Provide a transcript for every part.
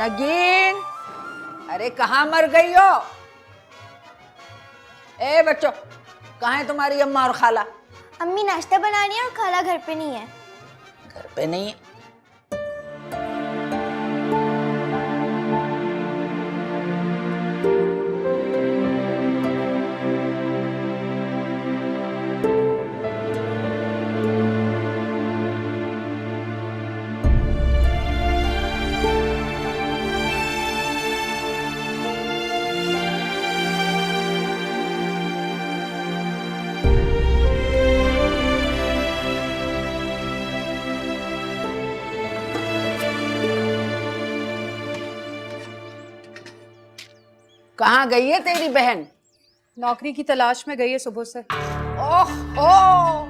नगीन, अरे कहाँ मर गई हो? ए बच्चों, कहाँ है तुम्हारी अम्मा और खाला? अम्मी नाश्ता बना रही है और खाला घर पे नहीं है। घर पे नहीं है? कहाँ गई है तेरी बहन? नौकरी की तलाश में गई है सुबह से। ओह ओ,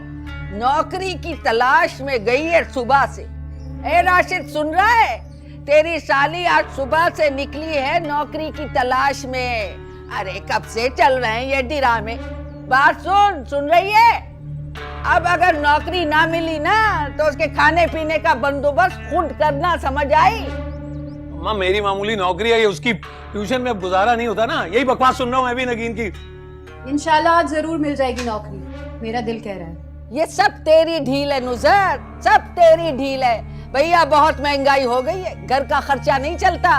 नौकरी की तलाश में गई है सुबह से। ए राशिद, सुन रहा है? तेरी साली आज सुबह से निकली है नौकरी की तलाश में। अरे कब से चल रहे हैं ये ड्रामे। बात सुन रही है? अब अगर नौकरी ना मिली ना तो उसके खाने पीने का बंदोबस्त खुद करना, समझ आई? माँ मेरी मामूली नौकरी है, ये उसकी ट्यूशन में गुजारा नहीं होता ना। यही बकवास सुन रहा हूँ मैं भी नगीन की। इंशाल्लाह आज जरूर मिल जाएगी नौकरी, मेरा दिल कह रहा है। ये सब तेरी ढील है नुज़र, सब तेरी ढील है। भैया बहुत महंगाई हो गई है, घर का खर्चा नहीं चलता।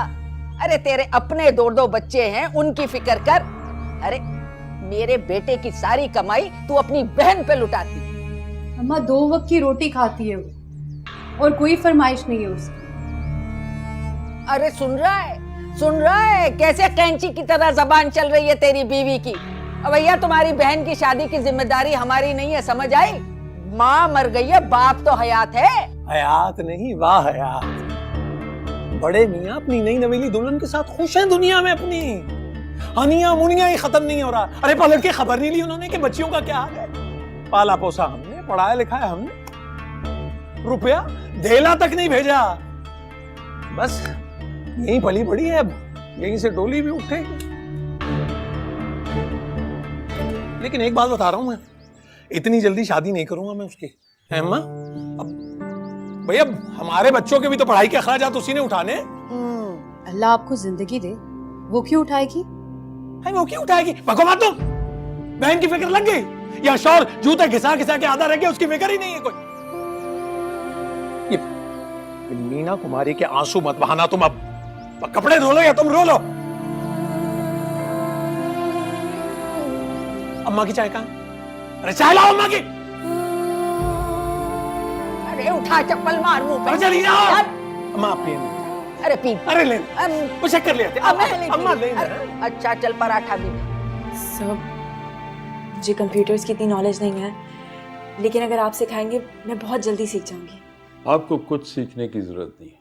अरे तेरे अपने दो बच्चे हैं, उनकी फिक्र कर। अरे मेरे बेटे की सारी कमाई तू अपनी बहन पे लुटाती। अम्मा 2 वक्त की रोटी खाती है वो, और कोई फरमाइश नहीं है उसकी। अरे सुन रहा है कैसे कैंची की तरह जबान चल रही है तेरी बीवी की। अब भैया तुम्हारी बहन की शादी की जिम्मेदारी हमारी नहीं है, समझ आई? माँ मर गई है, बाप तो हयात है। हयात नहीं, वाह हयात। बड़े मियाँ अपनी नई नवेली दुल्हन के साथ खुश हैं दुनिया में अपनी। हनिया मुनिया ही खत्म नहीं हो रहा। अरे पलट के खबर नहीं ली उन्होंने कि बच्चियों का क्या हाल है। पाला पोसा हमने, पढ़ाया लिखाया हमने, रुपया धेला तक नहीं भेजा। बस यही पली पड़ी है, अब यहीं से डोली भी उठेगी। लेकिन एक बात बता रहा हूं मैं, इतनी जल्दी शादी नहीं करूंगा मैं उसकी। है अम्मा? अब भैया हमारे बच्चों के भी तो पढ़ाई के अखराजात उसी ने उठाने। अल्लाह आपको जिंदगी दे, वो क्यों उठाएगी? वो क्यों उठाएगी? भगो मत तुम। बहन की फिक्र लग गई या शौर जूते घिसा घिसा के आधा रह गया, उसकी फिक्र ही नहीं है कोई। ये मीना कुमारी के आंसू मत बहाना तुम। अब कपड़े धो लो या तुम रो लो। अम्मा की चाय कहाँ? अरे चाय लाओ अम्मा की। अरे उठा चप्पल मार मुंह पे। चली जाओ। अम्मा आप पिए। अरे पी। अरे ले मुझे कर लिया। अम्मा ले। अच्छा चल पराठा भी। सर मुझे कंप्यूटर्स की इतनी नॉलेज नहीं है, लेकिन अगर आप सिखाएंगे मैं बहुत जल्दी सीख जाऊंगी। आपको कुछ सीखने की जरूरत नहीं है।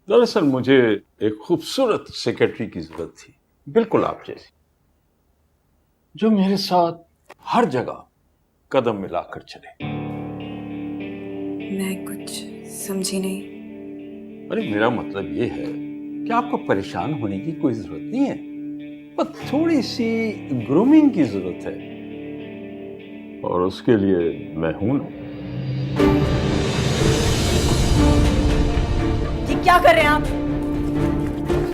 दरअसल मुझे एक खूबसूरत सेक्रेटरी की जरूरत थी, बिल्कुल आप जैसी, जो मेरे साथ हर जगह कदम मिलाकर चले। मैं कुछ समझी नहीं। अरे मेरा मतलब ये है कि आपको परेशान होने की कोई जरूरत नहीं है, बस थोड़ी सी ग्रूमिंग की जरूरत है, और उसके लिए मैं हूं ना। क्या कर रहे हैं आप?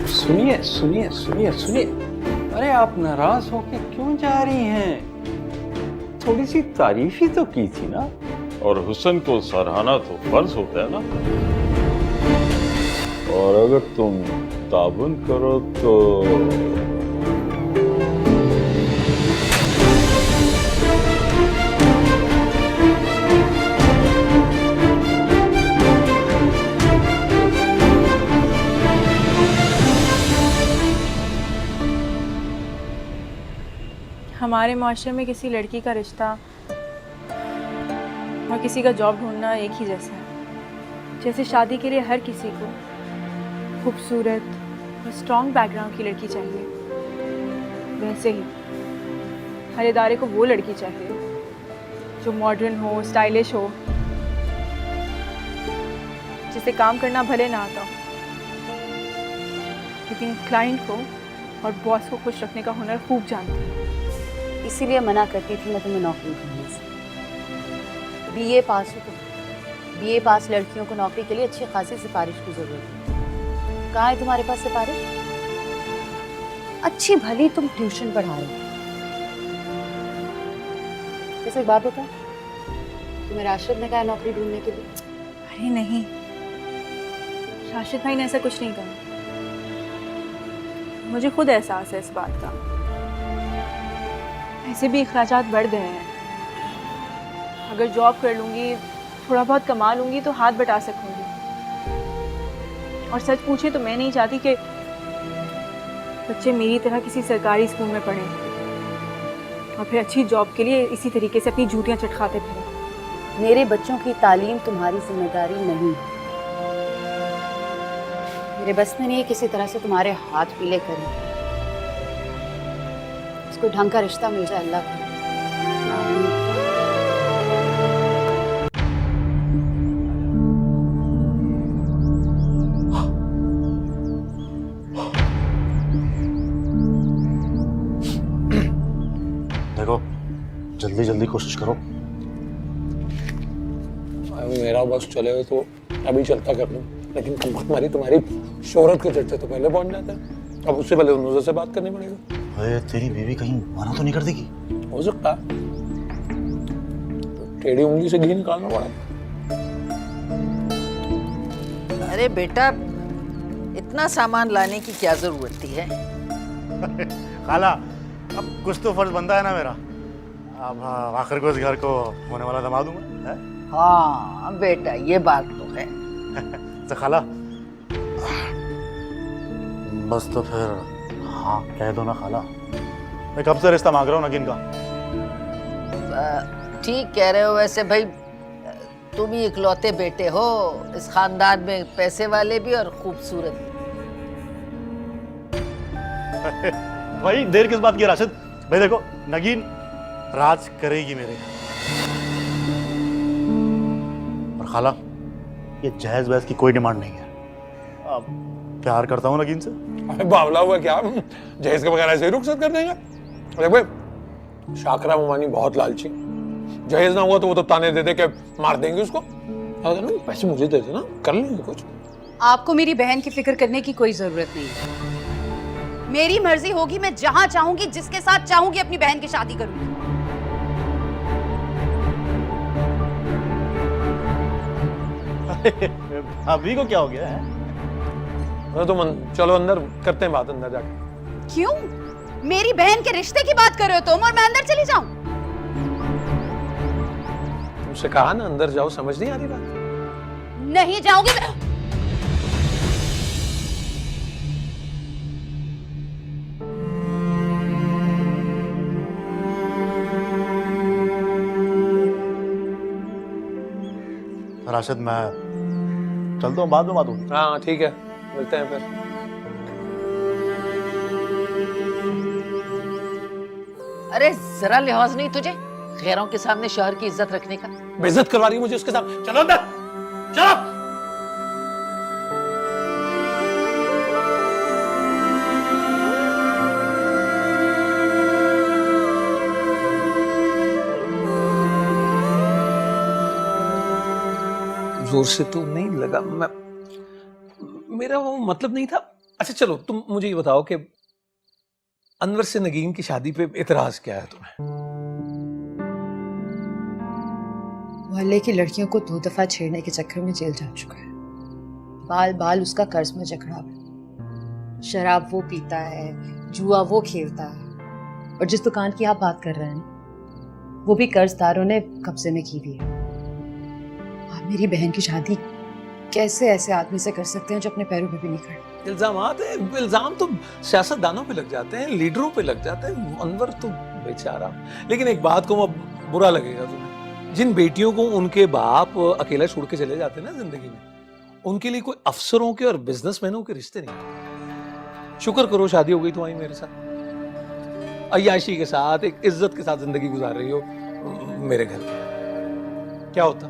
सुनिए सुनिए सुनिए सुनिए। अरे आप नाराज होके क्यों जा रही हैं? थोड़ी सी तारीफ ही तो की थी ना, और हुस्न को सराहना तो फर्ज होता है ना। और अगर तुम ताबुन करो तो हमारे माशरे में किसी लड़की का रिश्ता और किसी का जॉब ढूंढना एक ही जैसा है। जैसे शादी के लिए हर किसी को खूबसूरत और स्ट्रॉन्ग बैकग्राउंड की लड़की चाहिए, वैसे ही हर इदारे को वो लड़की चाहिए जो मॉडर्न हो, स्टाइलिश हो, जिसे काम करना भले ना आता हो, लेकिन क्लाइंट को और बॉस को खुश रखने का हुनर खूब जानती है। इसीलिए मना करती थी मैं तुम्हें नौकरी ढूंढने से। बीए पास हो तुम। बीए पास लड़कियों को नौकरी के लिए अच्छी खासी सिफारिश की जरूरत है। कहाँ है तुम्हारे पास सिफारिश? अच्छी भली तुम ट्यूशन पढ़ा रहे हो। वैसे एक बात बता, तुम्हें राशिद ने कहा नौकरी ढूंढने के लिए? अरे नहीं, राशिद भाई ने ऐसा कुछ नहीं कहा। मुझे खुद एहसास है इस बात का। ऐसे भी अखराजात बढ़ गए हैं। अगर जॉब कर लूँगी, थोड़ा बहुत कमा लूँगी तो हाथ बटा सकूँगी। और सच पूछे तो मैं नहीं चाहती कि बच्चे मेरी तरह किसी सरकारी स्कूल में पढ़ें और फिर अच्छी जॉब के लिए इसी तरीके से अपनी जूतियाँ चटखाते फिरें। मेरे बच्चों की तालीम तुम्हारी जिम्मेदारी नहीं है। मेरे बस में नहीं है किसी तरह से तुम्हारे हाथ पीले करें। इसको ढंग का रिश्ता मिल जाए, अल्लाह करे। देखो, जल्दी जल्दी कोशिश करो। मेरा बस चले हुए तो अभी चलता कर लूं, लेकिन तुम्हारी शोहरत के चर्चे तो पहले पहुंच जाते हैं। अब उससे पहले उन से बात करनी पड़ेगी। अरे तेरी बीवी कहीं मना तो नहीं कर देगी? हो सकता है, तो टेढ़ी उंगली से घी निकालना पड़ा। अरे बेटा, इतना सामान लाने की क्या जरूरत थी है? खाला, अब कुछ तो फर्ज बनता है ना मेरा। अब आखिर को इस घर को होने वाला दामाद हूं मैं, है? हाँ बेटा, ये बात तो है। तो खाला, बस तो फिर हाँ कह दो ना खाला। मैं कब से रिश्ता मांग रहा हूँ नगीन का। ठीक कह रहे हो। वैसे भाई, तुम ही इकलौते बेटे हो इस खानदान में, पैसे वाले भी और खूबसूरत भी। भाई देर किस बात की राशिद भाई? देखो, नगीन राज करेगी मेरे। और खाला, ये जहेज बहस की कोई डिमांड नहीं है। अब प्यार करता हूँ नगीन से। अरे बावला हुआ क्या, जहेज के बगैर ऐसे ही रुखसत कर देंगे? अरे भाई, शाकरा ममानी बहुत लालची। जहेज ना हुआ तो वो तो ताने दे दे के मार देंगे उसको। अगर ना पैसे मुझे दे देना, कर लेंगे कुछ। आपको मेरी बहन की फिक्र करने की कोई जरूरत नहीं है। मेरी मर्जी होगी, मैं जहां चाहूंगी, जिसके साथ चाहूंगी अपनी बहन की शादी करूंगी। अभी को क्या हो गया है? अरे तुम चलो अंदर करते हैं बात, अंदर जाके। क्यों? मेरी बहन के रिश्ते की बात कर रहे हो तुम और मैं अंदर चली जाऊं? तुमसे कहा ना अंदर जाओ, समझ नहीं आ रही बात? नहीं जाऊंगी मैं। राशिद, मैं चलता हूँ, बाद में बात होगी। हाँ ठीक है, मिलते हैं फिर। अरे जरा लिहाज नहीं तुझे गैरों के सामने शोहर की इज्जत रखने का? बेइज्जत करवा रही है मुझे उसके साथ। चलो अंदर, चलो। जोर से तो नहीं लगा, मेरा वो मतलब नहीं था। अच्छा चलो, तुम मुझे ये बताओ कि अनवर से नगीन की शादी पे इतराज क्या है तुम्हें? मोहल्ले की लड़कियों को 2 दफा छेड़ने के चक्कर में जेल जा चुका है। बाल बाल उसका कर्ज में जकड़ा है। शराब वो पीता है, जुआ वो खेलता है, और जिस दुकान की आप बात कर रहे हैं वो भी कर्जदारों ने कब्जे में की हुई है। आप मेरी बहन की शादी कैसे ऐसे आदमी से कर सकते हैं जो अपने पैरों पे भी नहीं खड़े? इल्जाम तो सियासतदानों पे लग जाते हैं, लीडरों पे लग जाते हैं। अनवर तो बेचारा। लेकिन एक बात को बुरा लगेगा तुम्हें, जिन बेटियों को उनके बाप अकेला छोड़ के चले जाते हैं ना जिंदगी में, उनके लिए कोई अफसरों के और बिजनेसमैनों के रिश्ते नहीं। शुक्र करो शादी हो गई तुम्हारी मेरे साथ, अय्याशी के साथ, एक इज्जत के साथ जिंदगी गुजार रही हो मेरे घर में। क्या होता,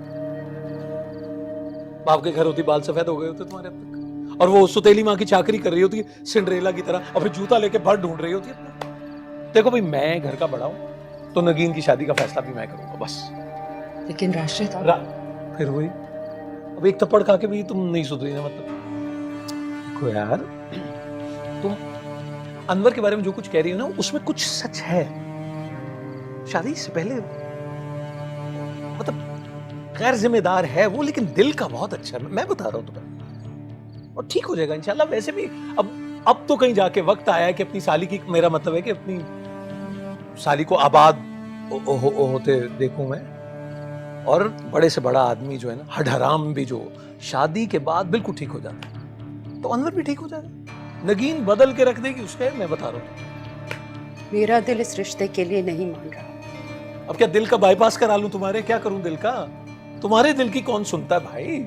बाप के घर होती बाल सफेद हो गए होते तुम्हारे अब तक, और वो सुतेली माँ की चाकरी कर रही होती सिंड्रेला की तरह, और फिर जूता लेके भर ढूंढ रही होती है। देखो भाई, मैं घर का बड़ा हूं, तो नगीन की शादी का फैसला भी मैं करूंगा बस। लेकिन राशिद फिर वही, अब एक थप्पड़ खा के भी तुम नहीं सुधरी ना, मतलब। देखो यार, तुम अनवर के बारे में जो कुछ कह रही हो ना, उसमें कुछ सच है। शादी से पहले मतलब गैर जिम्मेदार है वो, लेकिन दिल का बहुत अच्छा है। मैं बता रहा हूं तुम्हें, और ठीक हो जाएगा इंशाल्लाह। वैसे भी अब तो कहीं जाके वक्त आया है कि अपनी साली की, मेरा मतलब है कि अपनी साली को आबाद होते देखूं मैं। और बड़े से बड़ा आदमी जो है ना, हडहराम भी, जो शादी के बाद बिल्कुल ठीक हो जाता है, तो अनवर भी ठीक हो जाएगा। नगीन बदल के रख देगी उसके, मैं बता रहा हूँ। मेरा दिल इस रिश्ते के लिए नहीं मान रहा। अब क्या दिल का बाईपास करा लूं तुम्हारे? क्या करूं दिल का? तुम्हारे दिल की कौन सुनता है भाई?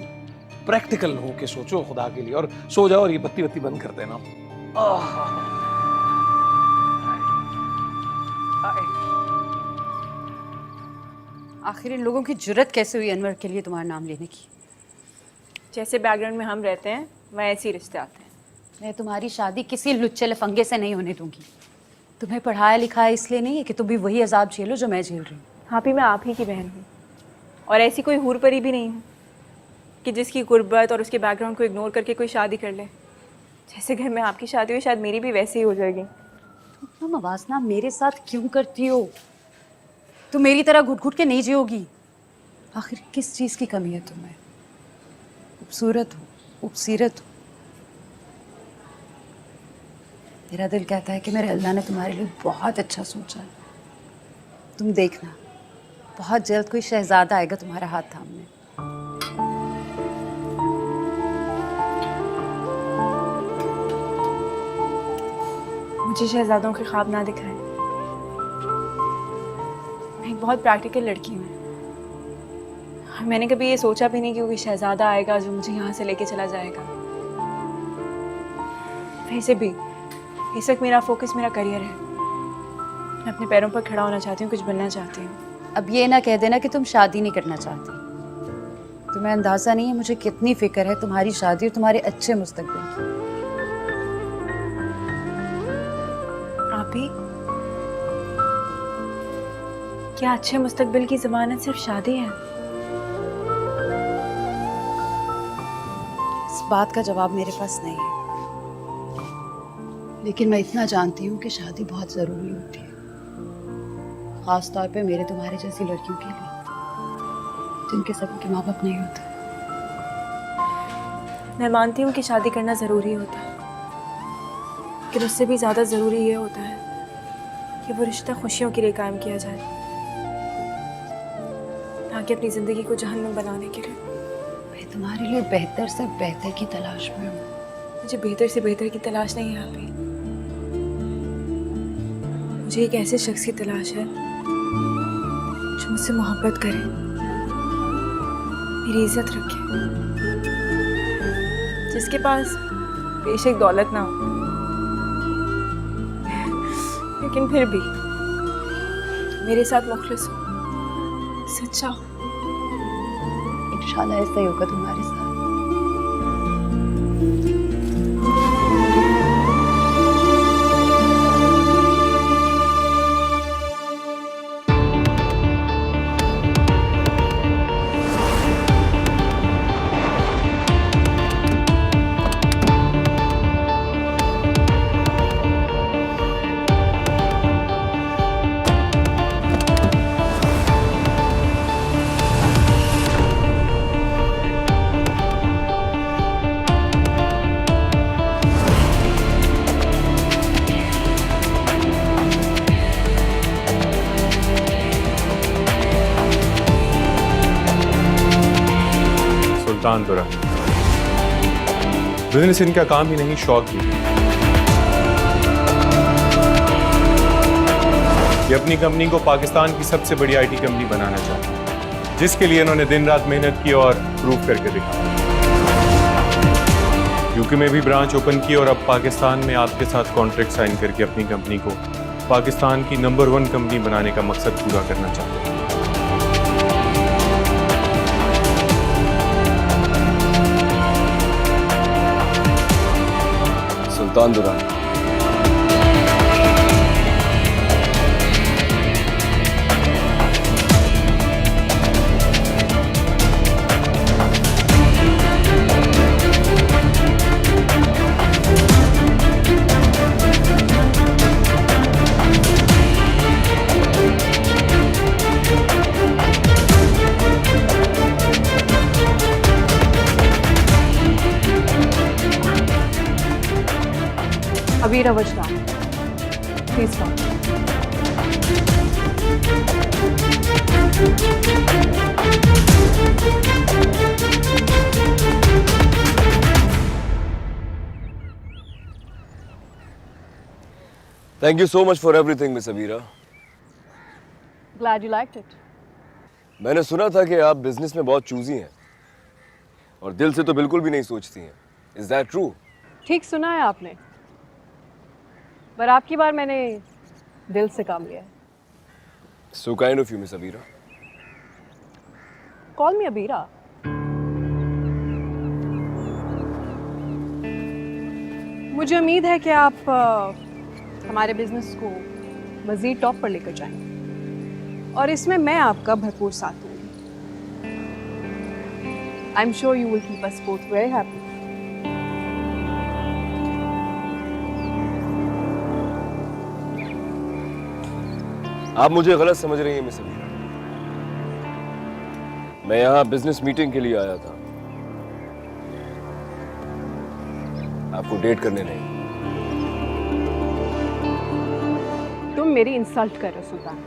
प्रैक्टिकल हो के सोचो खुदा के लिए, और सो जाओ और ये बत्ती बत्ती बंद कर देना। आखिर इन लोगों की जुर्रत कैसे हुई अनवर के लिए तुम्हारा नाम लेने की? जैसे बैकग्राउंड में हम रहते हैं वह ऐसे ही रिश्ते आते हैं। मैं तुम्हारी शादी किसी लुच्चे लफंगे से नहीं होने दूंगी। तुम्हें पढ़ाया लिखाया इसलिए नहीं है कि तुम भी वही अजाब झेलो जो मैं झेल रही हूँ। हाँ भी मैं आप ही की बहन हूँ, और ऐसी कोई हूर परी भी नहीं हूँ कि जिसकी गुर्बत और उसके बैकग्राउंड को इग्नोर करके कोई शादी कर ले। जैसे घर में आपकी शादी हुई, शायद मेरी भी वैसे ही हो जाएगी। तुम मवाजना मेरे साथ क्यों करती हो? तुम मेरी तरह घुट घुट के नहीं जियोगी। आखिर किस चीज़ की कमी है तुम्हें? खूबसूरत हो, उपसीरत हो। मेरा दिल कहता है कि मेरे अल्लाह ने तुम्हारे लिए बहुत अच्छा सोचा है। तुम देखना, बहुत जल्द कोई शहजादा आएगा तुम्हारा हाथ थामने। मुझे शहजादों के ख्वाब ना दिखाएं। मैं एक बहुत प्रैक्टिकल लड़की हूँ। मैंने कभी ये सोचा भी नहीं कि कोई शहजादा आएगा जो मुझे यहाँ से लेके चला जाएगा। वैसे भी इस वक्त मेरा फोकस मेरा करियर है। मैं अपने पैरों पर खड़ा होना चाहती हूँ, कुछ बनना चाहती हूँ। अब ये ना कह देना कि तुम शादी नहीं करना चाहती। तुम्हें अंदाज़ा नहीं है मुझे कितनी फिक्र है तुम्हारी शादी और तुम्हारे अच्छे मुस्तकबिल की। आप ही क्या अच्छे मुस्तकबिल की ज़मानत सिर्फ शादी है? इस बात का जवाब मेरे पास नहीं है, लेकिन मैं इतना जानती हूँ कि शादी बहुत ज़रूरी होती है, ख़ास तौर पे मेरे तुम्हारे जैसी लड़कियों के लिए जिनके सबके माँ बाप नहीं होते। मैं मानती हूँ कि शादी करना ज़रूरी होता है, लेकिन उससे भी ज़्यादा ज़रूरी ये होता है कि वो रिश्ता खुशियों के लिए कायम किया जाए, ना कि अपनी ज़िंदगी को जहन्नुम बनाने के लिए। मैं तुम्हारे लिए बेहतर से बेहतर की तलाश में हूँ। मुझे बेहतर से बेहतर की तलाश नहीं है आप ही। मुझे एक ऐसे शख्स की तलाश है जो मुझसे मोहब्बत करे, मेरी इज्जत रखे, जिसके पास बेशक दौलत ना हो, लेकिन फिर भी मेरे साथ मुखलिस हो, सच्चा हो। इंशाल्लाह ऐसा ही होगा तुम्हारे साथ। सुल्तान दुरा बिजनेस इनका काम ही नहीं, शौक भी। ये अपनी कंपनी को पाकिस्तान की सबसे बड़ी आईटी कंपनी बनाना चाहते हैं, जिसके लिए इन्होंने दिन रात मेहनत की और प्रूव करके दिखाया। यूके में भी ब्रांच ओपन की और अब पाकिस्तान में आपके साथ कॉन्ट्रैक्ट साइन करके अपनी कंपनी को पाकिस्तान की नंबर 1 कंपनी बनाने का मकसद पूरा करना चाहते हैं। सुल्तान Durrani, Abira Vajdan. Please come. Thank you so much for everything, Miss Abira. Glad you liked it. मैंने सुना था कि आप बिजनेस में बहुत चूजी हैं और दिल से तो बिल्कुल भी नहीं सोचती हैं. Is that true? ठीक सुना है आपने, पर आपकी बार मैंने दिल से काम लिया है. So kind of you, Miss Abira. Call me Abira. मुझे उम्मीद है कि आप हमारे बिजनेस को मजीद टॉप पर लेकर जाएंगे और इसमें मैं आपका भरपूर साथ दूंगी. I am sure you will keep us both very happy. आप मुझे गलत समझ रही हैं, मिस अबीरा. मैं यहाँ बिजनेस मीटिंग के लिए आया था, आपको डेट करने नहीं. तुम मेरी इंसल्ट कर रहे हो सुल्तान.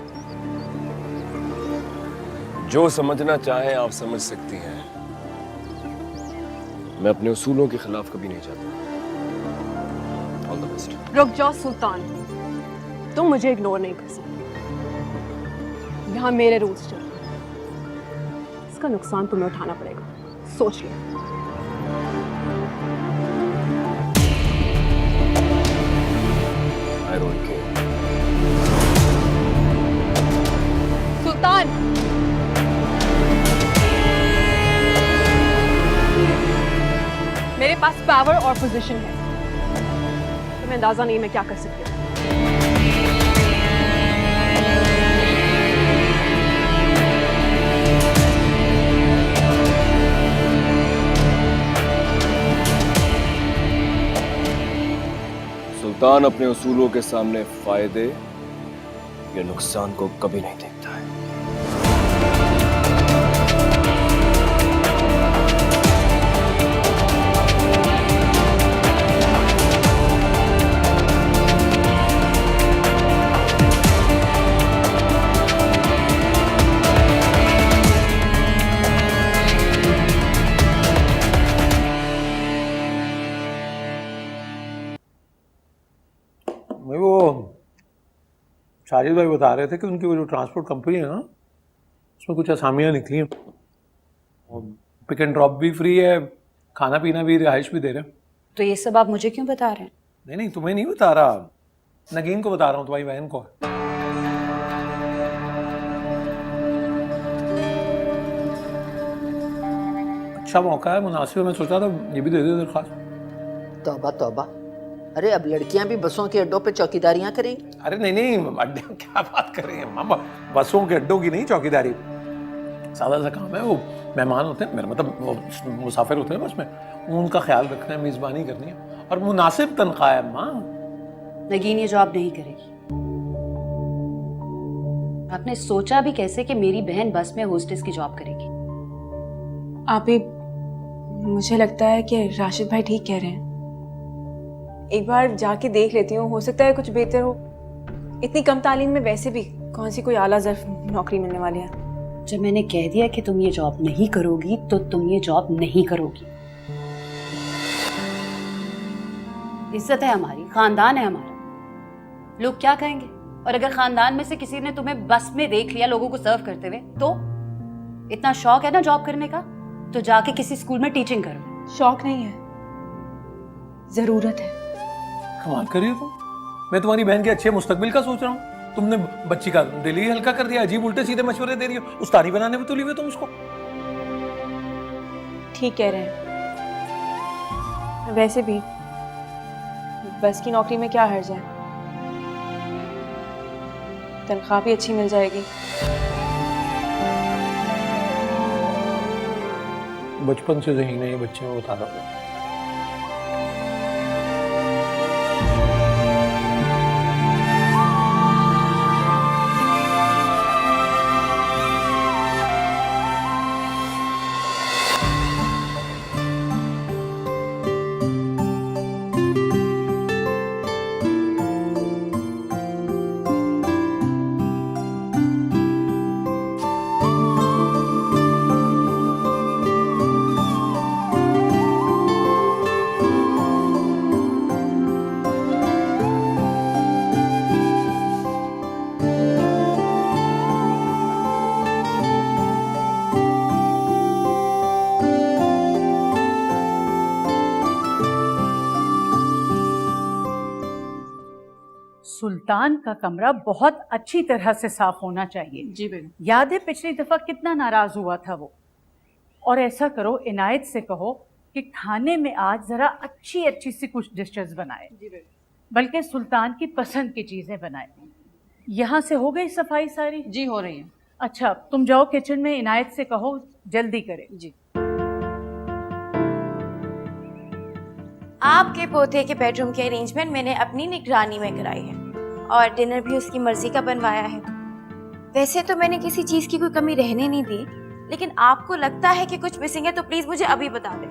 जो समझना चाहें आप समझ सकती हैं. मैं अपने उसूलों के खिलाफ कभी नहीं जाता. All the best. रुक जाओ सुल्तान, तुम मुझे इग्नोर नहीं कर सकते. यहाँ मेरे रूल्स चलते हैं, इसका नुकसान तुम्हें उठाना पड़ेगा. सोच लो. I don't care. सुल्तान, मेरे पास पावर और पोजीशन है. तुम्हें अंदाजा नहीं मैं क्या कर सकती हूँ. सुल्तान अपने उसूलों के सामने फायदे या नुकसान को कभी नहीं देखता है. मैं वो शाजिद भाई बता रहे थे कि उनकी वो जो ट्रांसपोर्ट कंपनी है ना, उसमें कुछ असामियाँ निकली हैं. पिक एंड ड्रॉप भी फ्री है, खाना पीना भी, रिहाइश भी दे रहे हैं. तो ये सब आप मुझे क्यों बता रहे हैं? नहीं, तुम्हें नहीं बता रहा, नगीन को बता रहा हूँ, तुम्हारी बहन को. अच्छा मौका है, मुनासिब. मैं सोचा था ये भी दे दे दरख्वास्त. तौबा तौबा, अरे अब लड़कियां भी बसों के अड्डों पे चौकीदारियां करेंगी. अरे नहीं, अड्डे क्या बात कर रहे हैं मामा, बसों के अड्डों की नहीं चौकीदारी. सादा सा काम है. वो मेहमान होते हैं, मेरा मतलब वो मुसाफिर होते हैं बस में, उनका ख्याल रखना है, मेज़बानी करनी है, और मुनासिब तनख्वाह है. माँ नगीन ये जॉब नहीं करेगी. आपने सोचा भी कैसे कि मेरी बहन बस में होस्टेस की जॉब करेगी? आप ही, मुझे लगता है कि राशिद भाई ठीक कह रहे हैं. एक बार जाके देख लेती हूँ, हो सकता है कुछ बेहतर हो. इतनी कम तालीम में वैसे भी कौन सी कोई आला ज़र्फ नौकरी मिलने वाली है. जब मैंने कह दिया कि तुम ये जॉब नहीं करोगी तो तुम ये जॉब नहीं करोगी. इज्जत है हमारी, खानदान है हमारा. लोग क्या कहेंगे? और अगर खानदान में से किसी ने तुम्हें बस में देख लिया लोगों को सर्व करते हुए, तो इतना शौक है ना जॉब करने का, तो जाके किसी स्कूल में टीचिंग करो. शौक नहीं है, जरूरत है. कमाल कर रही हो तुम. मैं तुम्हारी बहन के अच्छे मुस्तकबिल का सोच रहा हूँ, तुमने बच्ची का दिल ही हल्का कर दिया. अजीब उल्टे सीधे मशवरे दे रही हो. उस्तादी बनाने में तुली हुई तुम उसको. ठीक कह रहे हैं. वैसे भी बस की नौकरी में क्या हर्ज है, तनख्वाह भी अच्छी मिल जाएगी. बचपन से ज़हीन है ये बच्चे, में बता रहा हूँ. सुल्तान का कमरा बहुत अच्छी तरह से साफ होना चाहिए। जी बेगम। याद है पिछली दफा कितना नाराज हुआ था वो। और ऐसा करो, इनायत से कहो कि खाने में आज जरा अच्छी अच्छी सी कुछ डिशेस बनाए, बल्कि सुल्तान की पसंद की चीजें बनाए। यहाँ से हो गई सफाई सारी? जी हो रही है। अच्छा, तुम जाओ किचन में, इनायत से कहो जल्दी करे। जी। आपके पोते के बेडरूम के अरेंजमेंट मैंने अपनी निगरानी में कराई है और डिनर भी उसकी मर्जी का बनवाया है। वैसे तो मैंने किसी चीज की कोई कमी रहने नहीं दी, लेकिन आपको लगता है कि कुछ मिसिंग है तो प्लीज मुझे अभी बता दें।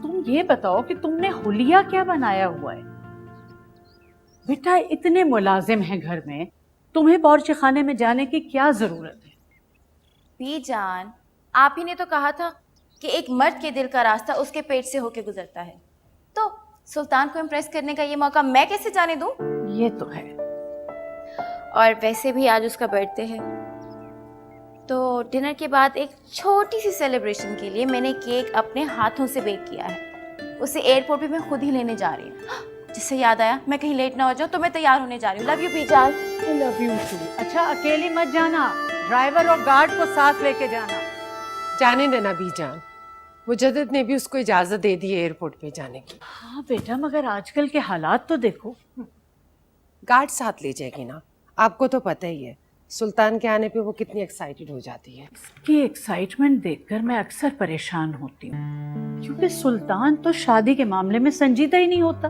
तुम ये बताओ कि तुमने हुलिया क्या बनाया हुआ है? बेटा, इतने मुलाजिम हैं घर में, तुम्हें बावर्ची खाने में जाने की क्या जरूरत है? बीजान, आप ही ने तो कहा था कि एक मर्द के दिल का रास्ता उसके पेट से होके गुजरता है, तो सुल्तान को इम्प्रेस करने का ये मौका मैं कैसे जाने दूं? ये तो है। और वैसे भी आज उसका बर्थडे है, तो डिनर के बाद एक छोटी सी सेलिब्रेशन के लिए मैंने केक अपने हाथों से बेक किया है। उसे एयरपोर्ट पे मैं खुद ही लेने जा रही हूँ। जिससे याद आया, मैं कहीं लेट ना हो जाऊँ तो मैं तैयार होने जा रही हूँ। लव यू बीजान। Love you too. अच्छा, अकेली मत जाना, ड्राइवर और गार्ड को साथ लेके जाना। जाने देना बीजान, मुजद्दिद ने भी उसको इजाजत दे दी है एयरपोर्ट पे जाने की। हाँ बेटा, मगर आजकल के हालात तो देखो। गार्ड साथ ले जाएगी ना, आपको तो पता ही है सुल्तान के आने पे वो कितनी एक्साइटेड हो जाती है। इसकी एक्साइटमेंट देखकर मैं अक्सर परेशान होती हूँ, क्योंकि सुल्तान तो शादी के मामले में संजीदा ही नहीं होता।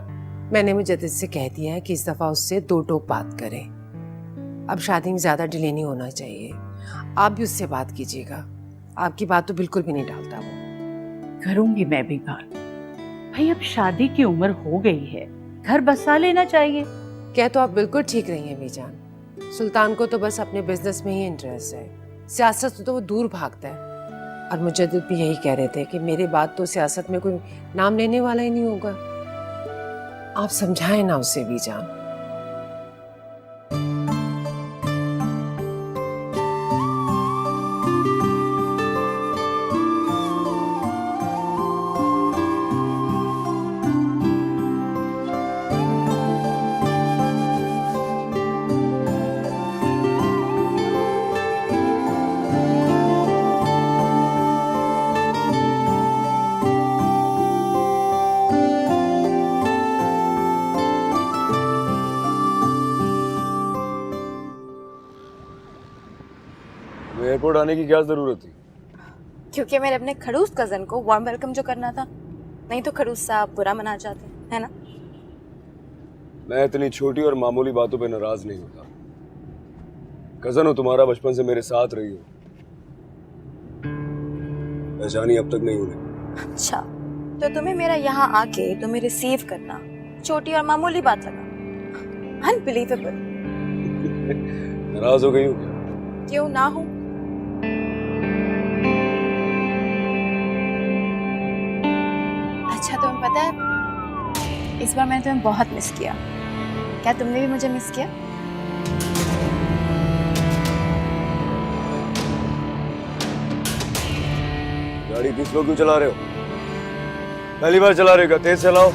मैंने मुजद्दिद से कह दिया है कि इस दफा उससे दो टोक बात करें। अब शादी में ज्यादा डिले नहीं होना चाहिए। आप भी उससे बात कीजिएगा, आपकी बात तो बिल्कुल भी नहीं टालता वो। करूंगी मैं भी बात। भाई, अब शादी की उम्र हो गई है, घर बसा लेना चाहिए। क्या तो आप बिल्कुल ठीक रही हैं बीजान, सुल्तान को तो बस अपने बिजनेस में ही इंटरेस्ट है, सियासत से तो वो दूर भागता है। और मुजद्दिद भी यही कह रहे थे कि मेरे बाद तो सियासत में कोई नाम लेने वाला ही नहीं होगा। आप समझाएं ना उसे बीजान। एयरपोर्ट आने की क्या जरूरत थी? क्योंकि मेरे अपने खड़ूस कजन को वार्म वेलकम जो करना था, नहीं तो खड़ूस साहब बुरा मना जाते, है ना? मैं इतनी छोटी और मामूली बातों पे नाराज नहीं होता। कजन हो तुम्हारा, बचपन से मेरे साथ रही हो, पहचानी अब तक नहीं उन्हें। अच्छा, तो तुम्हें मेरा यहाँ आके तुम्हें रिसीव करना छोटी और मामूली बात लगा? अनबिलीवेबल। नाराज हो गई हो क्या? क्यों ना हूँ? अच्छा, तुम्हें पता है इस बार मैंने तुम्हें बहुत मिस किया। क्या तुमने भी मुझे मिस किया? गाड़ी किस लोग क्यों चला रहे हो? पहली बार चला रहे हो क्या? तेज चलाओ।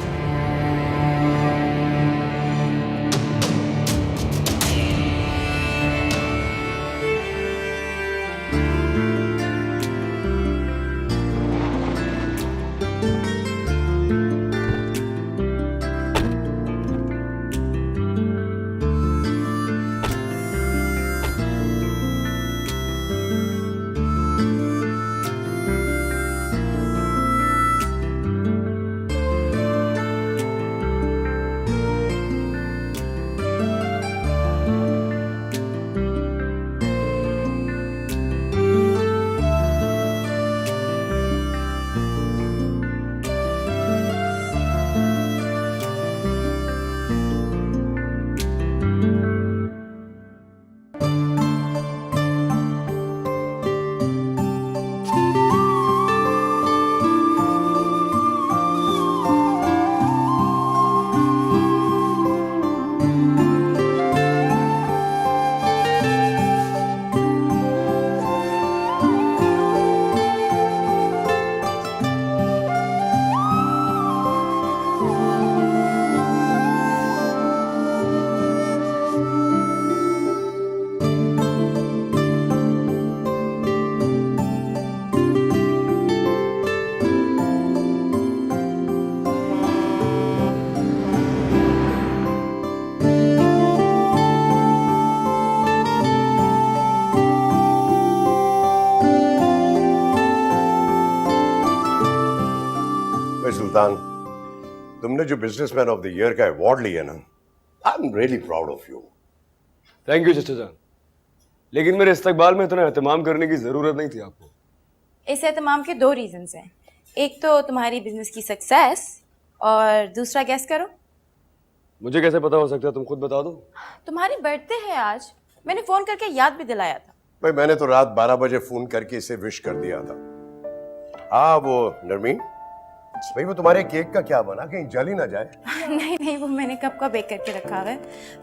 सुल्तान, तुमने जो बिजनेसमैन ऑफ द ईयर का अवार्ड लिया ना, I am really proud of you. Thank you चचा जान, लेकिन मेरे इस्तकबाल में इतना एहतमाम करने की जरूरत नहीं थी आपको। इस एहतमाम के 2 रीजंस हैं। एक तो तुम्हारी बिजनेस की सक्सेस, और दूसरा गैस करो। मुझे कैसे पता हो सकता है, तुम खुद बता दो। तुम्हारी बर्थडे है आज, मैंने फोन करके याद भी दिलाया था। भाई मैंने तो रात 12 बजे फोन करके इसे विश कर दिया था। हाँ वो नरमीन, भाई वो तुम्हारे केक का क्या बना, कहीं जल ही ना जाए? नहीं नहीं, वो मैंने कब का बेक करके रखा हुआ है,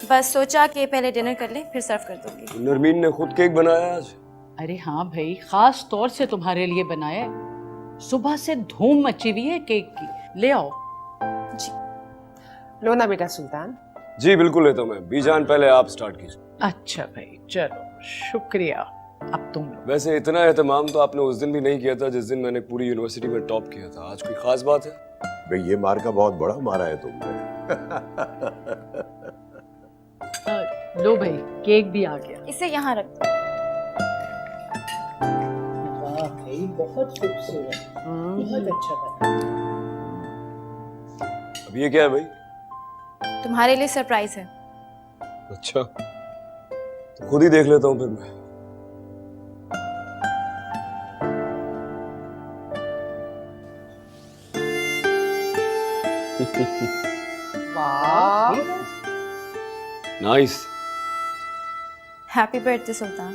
बस सोचा कि पहले डिनर कर ले फिर सर्व कर दूंगी। नरमीन ने खुद केक बनाया आज? अरे हाँ भाई, खास तौर से तुम्हारे लिए बनाया है। सुबह से धूम मची हुई है केक की, ले आओ। लो ना बेटा सुल्तान। जी बिल्कुल लेता हूँ मैं। बीजान पहले आप स्टार्ट कीजिए। अच्छा भाई चलो, शुक्रिया। अब तुम लो। वैसे इतना एहतमाम तो आपने उस दिन भी नहीं किया था जिस दिन मैंने पूरी यूनिवर्सिटी में टॉप किया था। आज कोई खास बात है? भाई ये मार का बहुत बड़ा मारा है तुमने। लो भाई, केक भी आ गया। इसे यहाँ रख दो। वाह भाई, बहुत खूबसूरत, बहुत अच्छा बना। अब ये क्या है भाई? तुम्हारे लिए सरप्राइज है। अच्छा, तो खुद ही देख लेता हूँ फिर मैं। वाह, nice. Happy birthday Sultan.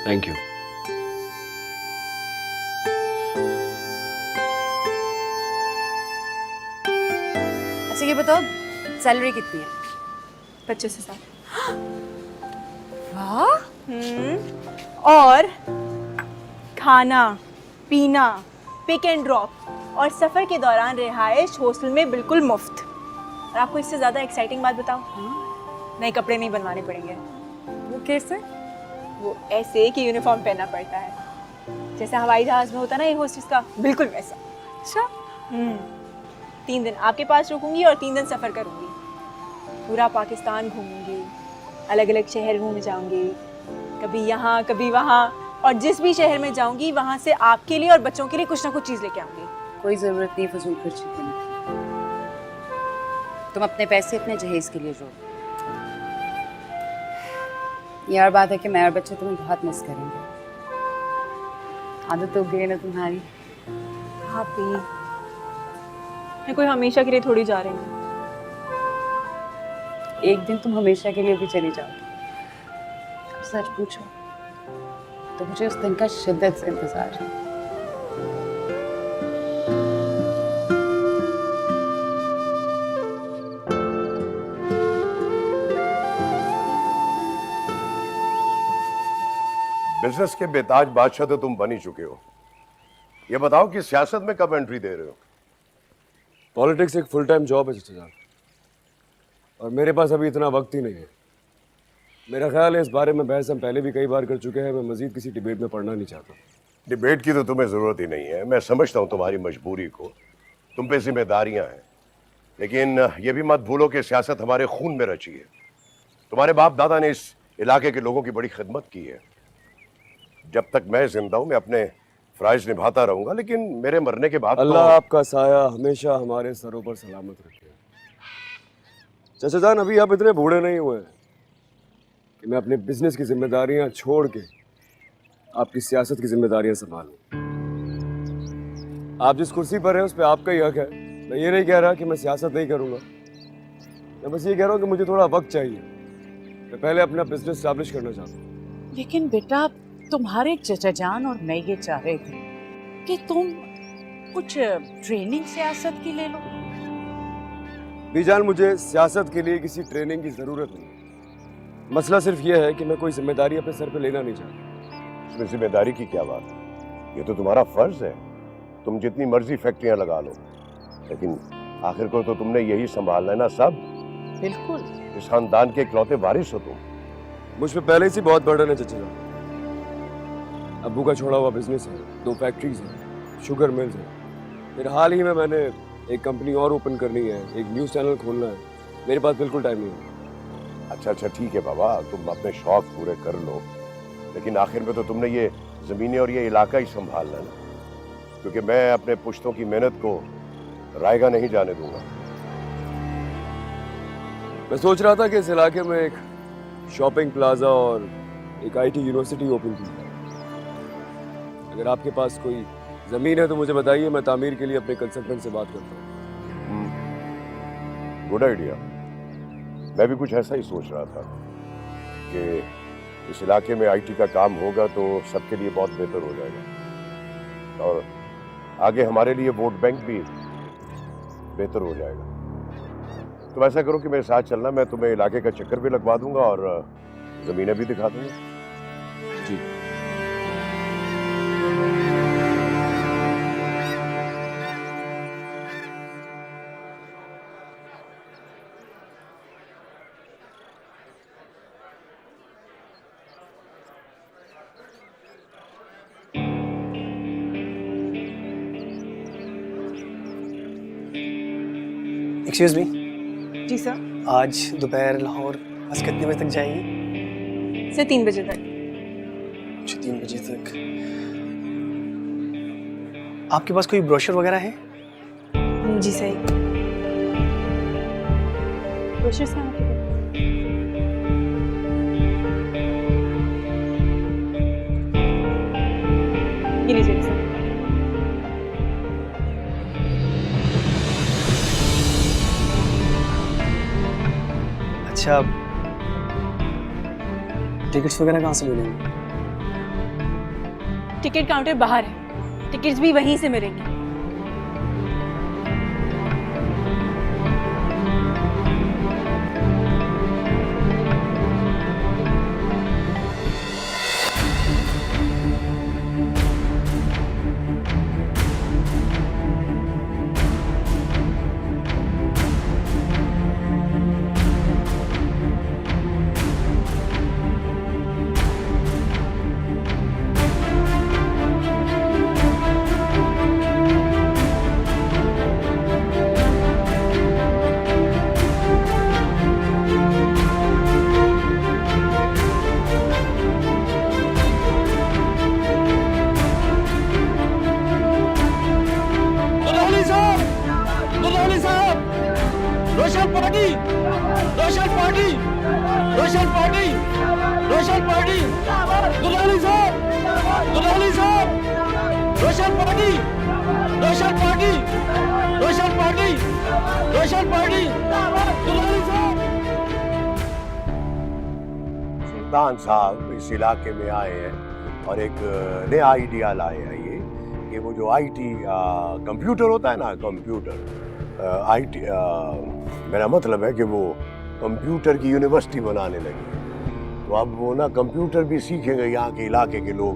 Thank you. अच्छा ये बताओ, सैलरी कितनी है? 25,000। और खाना पीना, पिक एंड ड्रॉप और सफ़र के दौरान रिहाइश हॉस्टल में बिल्कुल मुफ्त। और आपको इससे ज़्यादा एक्साइटिंग बात बताओ, नए कपड़े नहीं बनवाने पड़ेंगे। वो कैसे? वो ऐसे कि यूनिफॉर्म पहनना पड़ता है, जैसे हवाई जहाज़ में होता ना एक होस्टेस का, बिल्कुल वैसा। अच्छा। 3 दिन आपके पास रुकूंगी और 3 दिन सफ़र करूंगी। पूरा पाकिस्तान घूमूंगी, अलग अलग शहर घूम जाऊंगी, कभी यहाँ कभी वहाँ, और जिस भी शहर में जाऊंगी वहाँ से आपके लिए और बच्चों के लिए कुछ ना कुछ चीज़ लेके आऊंगी। कोई ज़रूरत नहीं फजूल खर्ची करने की। तुम अपने पैसे अपने जहेज के लिए जोड़ो। यार बात है कि मैं और बच्चे तुम्हें बहुत मिस करेंगे। आदत हो गई है ना तुम्हारी। हाँ पी, मैं कोई हमेशा के लिए थोड़ी जा रही हूँ। एक दिन तुम हमेशा के लिए भी चली जाओ। सच पूछो तो मुझे उस दिन का शिद्दत से इंतजार है। बिजनेस के बेताज बादशाह तो तुम बन ही चुके हो। ये बताओ कि सियासत में कब एंट्री दे रहे हो? पॉलिटिक्स एक फुल टाइम जॉब है चचा जान, और मेरे पास अभी इतना वक्त ही नहीं है। मेरा ख्याल है इस बारे में बहस हम पहले भी कई बार कर चुके हैं। मैं मजीद किसी डिबेट में पढ़ना नहीं चाहता। डिबेट की तो तुम्हें जरूरत ही नहीं है। मैं समझता हूँ तुम्हारी मजबूरी को, तुम पे जिम्मेदारियां हैं, लेकिन ये भी मत भूलो कि सियासत हमारे खून में रची है। तुम्हारे बाप दादा ने इस इलाके के लोगों की बड़ी खिदमत की है। जब तक मैं जिंदा हूँ मैं अपने फराइज निभाता रहूंगा, लेकिन मेरे मरने के बाद अल्लाह आपका साया हमेशा हमारे सरों पर सलामत रखे। चचा जान, अभी आप इतने बूढ़े नहीं हुए कि मैं अपने बिजनेस की जिम्मेदारियां छोड़ के आपकी सियासत की जिम्मेदारियां संभालूं। आप जिस कुर्सी पर हैं उस पर आपका ही हक है। मैं ये नहीं कह रहा कि मैं सियासत नहीं करूंगा, मैं बस ये कह रहा हूँ कि मुझे थोड़ा वक्त चाहिए। मैं पहले अपना बिजनेस स्टैब्लिश करना चाहता हूँ। लेकिन बेटा, तुम्हारे चचा जान और मैं ये चाह रहे थे कि तुम कुछ ट्रेनिंग सियासत की ले लो। बीजान, मुझे सियासत के लिए किसी ट्रेनिंग की जरूरत नहीं। मसला सिर्फ यह है कि मैं कोई जिम्मेदारी अपने सर पे लेना नहीं चाहता। इसमें जिम्मेदारी की क्या बात है? ये तो तुम्हारा फर्ज है। तुम जितनी मर्जी फैक्ट्रियां लगा लो, लेकिन आखिर को तो तुमने यही संभालना है ना सब। बिल्कुल। इस खानदान के इकलौते वारिस हो तुम। मुझ पे पहले से बहुत बर्डन है चचा जान। अब्बू का छोड़ा हुआ बिजनेस है, 2 फैक्ट्रीज हैं, शुगर मिल्स हैं। फिर हाल ही में मैंने एक कंपनी और ओपन करनी है, एक न्यूज़ चैनल खोलना है। मेरे पास बिल्कुल टाइम नहीं है। अच्छा ठीक है बाबा, तुम अपने शौक पूरे कर लो, लेकिन आखिर में तो तुमने ये जमीनें और ये इलाका ही संभालना ना, क्योंकि मैं अपने पुश्तों की मेहनत को रायगा नहीं जाने दूंगा। मैं सोच रहा था कि इस इलाके में एक शॉपिंग प्लाजा और एक आईटी यूनिवर्सिटी ओपन की जाए। अगर आपके पास कोई जमीन है तो मुझे बताइए, मैं तामीर के लिए अपने कंसल्टेंट से बात करता हूँ। Good idea. मैं भी कुछ ऐसा ही सोच रहा था कि इस इलाके में आईटी का काम होगा तो सबके लिए बहुत बेहतर हो जाएगा और आगे हमारे लिए वोट बैंक भी बेहतर हो जाएगा। तो ऐसा करो कि मेरे साथ चलना, मैं तुम्हें इलाके का चक्कर भी लगवा दूंगा और जमीनें भी दिखा दूंगा। जी। एक्सक्यूज मी, जी सर। आज दोपहर लाहौर बस कितने बजे तक जाएगी? से 3 बजे तक। अच्छा, 3 बजे तक। आपके पास कोई ब्रोशर वगैरह है? जी सही। ब्रोशर्स कहाँ पे? ये लीजिए सर। अच्छा, टिकट्स वगैरह कहाँ से मिलेंगे? टिकट काउंटर बाहर है, टिकट्स भी वहीं से मिलेंगे। सुल्तान साहब इस इलाके में आए हैं और एक नया आइडिया लाए हैं ये कि वो जो आईटी कंप्यूटर होता है ना, कंप्यूटर आईटी, मेरा मतलब है कि वो कंप्यूटर की यूनिवर्सिटी बनाने लगे। तो अब वो ना कंप्यूटर भी सीखेंगे यहाँ के इलाके के लोग।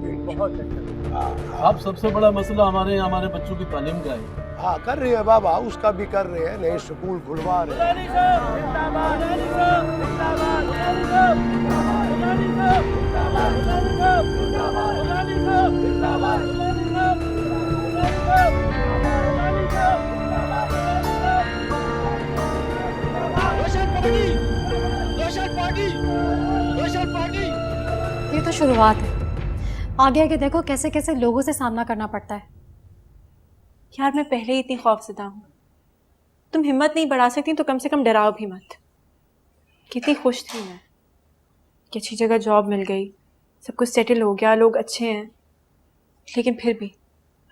आप सबसे बड़ा मसला हमारे बच्चों की तालीम का है। हाँ, कर रहे हैं बाबा, उसका भी कर रहे हैं, नए स्कूल खुलवा रहे हैं। ये तो शुरुआत है, आगे आगे देखो कैसे कैसे लोगों से सामना करना पड़ता है। यार मैं पहले ही इतनी खौफज़दा हूँ, तुम हिम्मत नहीं बढ़ा सकती तो कम से कम डराओ भी मत। कितनी खुश थी मैं कि अच्छी जगह जॉब मिल गई, सब कुछ सेटल हो गया, लोग अच्छे हैं, लेकिन फिर भी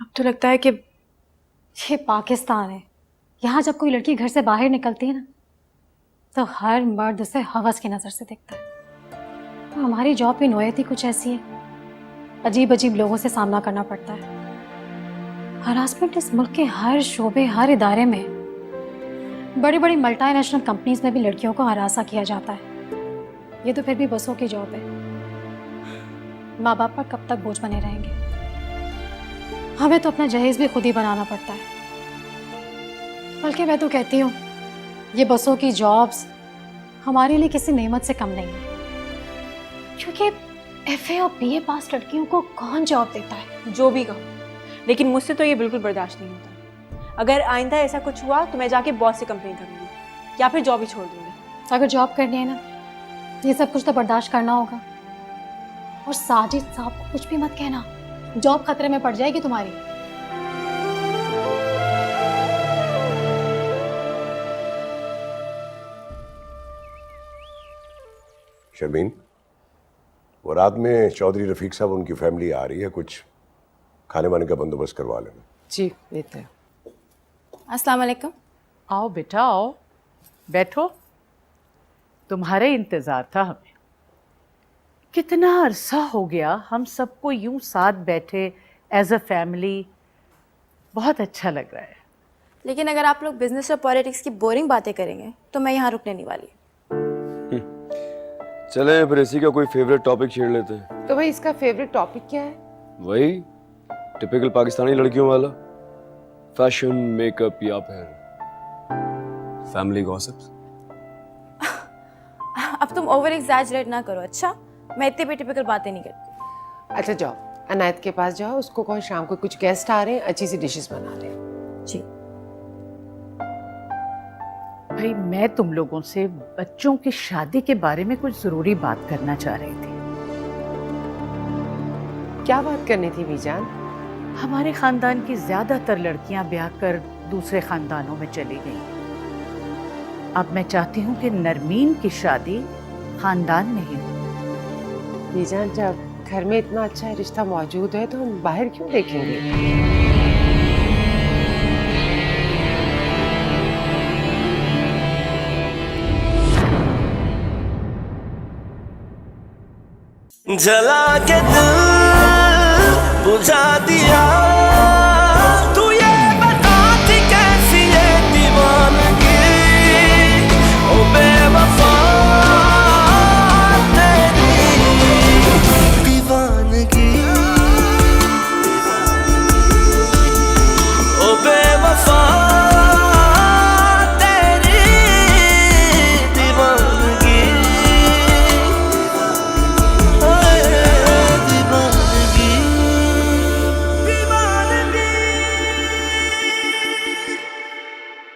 अब तो लगता है कि ये पाकिस्तान है। यहाँ जब कोई लड़की घर से बाहर निकलती है ना तो हर मर्द उसे हवस की नज़र से देखता है। और हमारी जॉब की नौयत ही कुछ ऐसी है, अजीब अजीब लोगों से सामना करना पड़ता है। हरासमेंट इस मुल्क के हर शोबे, हर इदारे में, बड़ी बड़ी मल्टीनेशनल कंपनीज में भी लड़कियों को हरासा किया जाता है। ये तो फिर भी बसों की जॉब है, माँ बाप पर कब तक बोझ बने रहेंगे। हमें तो अपना जहेज भी खुद ही बनाना पड़ता है। बल्कि मैं तो कहती हूँ ये बसों की जॉब्स हमारे लिए किसी नेमत से कम नहीं है, क्योंकि FA और BA पास लड़कियों को कौन जॉब देता है। जो भी कहो, लेकिन मुझसे तो ये बिल्कुल बर्दाश्त नहीं होता। अगर आइंदा ऐसा कुछ हुआ तो मैं जाके बॉस से कंप्लेन करूँगी या फिर जॉब ही छोड़ दूँगी। अगर जॉब करनी है ना, ये सब कुछ तो बर्दाश्त करना होगा। और साजिद साहब को कुछ भी मत कहना, जॉब खतरे में पड़ जाएगी तुम्हारी। शर्मीन, वो रात में चौधरी रफीक साहब उनकी फैमिली आ रही है, कुछ खाने वाने का बंदोबस्त करवा लेना। जी बेहतर। अस्सलाम वालेकुम। आओ बेटा आओ, बैठो। तुम्हारे इंतजार था हमें। कितना अरसा हो गया हम सबको यूं साथ बैठे एज अ फैमिली, बहुत अच्छा लग रहा है। लेकिन अगर आप लोग बिजनेस और पॉलिटिक्स की बोरिंग बातें करेंगे तो मैं यहाँ रुकने नहीं वाली। चले फिर इसी का कोई फेवरेट टॉपिक छेड़ लेते हैं। तो भाई इसका फेवरेट टॉपिक क्या है? वही टिपिकल पाकिस्तानी लड़कियों वाला, फैशन, मेकअप या फिर फैमिली गॉसिप्स। अब तुम ओवर एग्जैजरेट ना करो, अच्छा? मैं इतनी भी टिपिकल बातें नहीं करती। अच्छा जाओ, अनायत के पास जाओ, उसको कहो शाम को कुछ गेस्ट आ रहे हैं, अच्छी सी डिशेस बना रहे हैं। जी। भाई मैं तुम लोगों से बच्चों की शादी के बारे में कुछ जरूरी बात करना चाह रही थी। क्या बात करनी थी बीजान? हमारे खानदान की ज्यादातर लड़कियां ब्याह कर दूसरे खानदानों में चली गई। अब मैं चाहती हूँ कि नरमीन की शादी खानदान में ही हो। बीजान, जब घर में इतना अच्छा रिश्ता मौजूद है तो हम बाहर क्यों देखेंगे? जला के दिल बुझा दिया